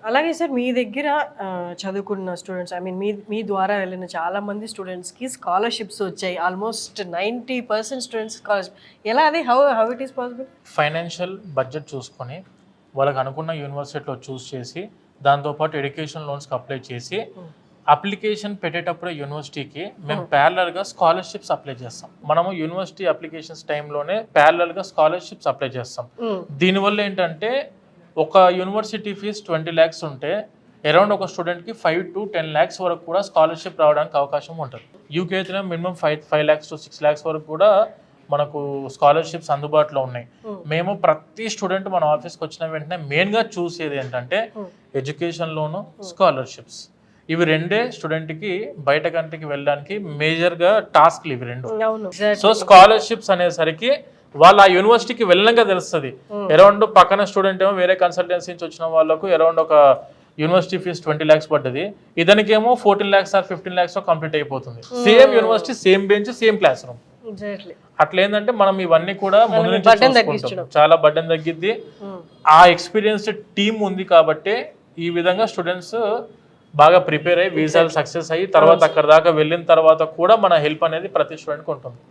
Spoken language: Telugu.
అలాగే సార్ మీ దగ్గర చదువుకున్న స్టూడెంట్స్ మీ ద్వారా వెళ్ళిన చాలా మంది స్టూడెంట్స్కి స్కాలర్షిప్స్ వచ్చాయి. Almost 90% students scholarship. ఎలా అది how it is possible? Financial budget చూసుకొని వాళ్ళకి అనుకున్న యూనివర్సిటీలో చూస్ చేసి దాంతోపాటు ఎడ్యుకేషన్ లోన్స్కి అప్లై చేసి అప్లికేషన్ పెట్టేటప్పుడు యూనివర్సిటీకి మేము ప్యారలల్గా స్కాలర్షిప్స్ అప్లై చేస్తాం. మనము యూనివర్సిటీ అప్లికేషన్స్ టైంలోనే ప్యారలల్గా స్కాలర్షిప్స్ అప్లై చేస్తాం. దీనివల్ల ఏంటంటే ఒక యూనివర్సిటీ ఫీజ్ 20 lakhs ఉంటే అరౌండ్ ఒక స్టూడెంట్కి 5 to 10 lakhs వరకు కూడా స్కాలర్షిప్ రావడానికి అవకాశం ఉంటుంది. యూకే అయితే మినిమం 5 lakhs to 6 lakhs వరకు కూడా మనకు స్కాలర్షిప్స్ అందుబాటులో ఉన్నాయి. మేము ప్రతి స్టూడెంట్ మన ఆఫీస్కి వచ్చిన వెంటనే మెయిన్గా చూసేది ఏంటంటే ఎడ్యుకేషన్ లోను, స్కాలర్షిప్స్. ఇవి రెండే స్టూడెంట్కి బయట కంట్రీకి వెళ్ళడానికి మేజర్గా టాస్క్లు ఇవి రెండు. సో స్కాలర్షిప్స్ అనేసరికి వాళ్ళు ఆ యూనివర్సిటీకి వెళ్ళినాక తెలుస్తుంది. అరౌండ్ పక్కన స్టూడెంట్ ఏమో వేరే కన్సల్టెన్సీ నుంచి వచ్చిన వాళ్ళకు అరౌండ్ ఒక యూనివర్సిటీ ఫీజు 20 lakhs పడ్డది, ఇతనికేమో 14 lakhs or 15 lakhs కంప్లీట్ అయిపోతుంది. Same university, same bench, same class room. అట్లా ఏంటంటే మనం ఇవన్నీ కూడా ముందు నుంచి చాలా బర్డెన్ తగ్గిద్ది. ఆ ఎక్స్పీరియన్స్డ్ టీమ్ ఉంది కాబట్టి ఈ విధంగా స్టూడెంట్స్ బాగా ప్రిపేర్ అయ్యి వీసాలు సక్సెస్ అయ్యి తర్వాత అక్కడ దాకా వెళ్ళిన తర్వాత కూడా మన హెల్ప్ అనేది ప్రతి స్టూడెంట్కి ఉంటుంది.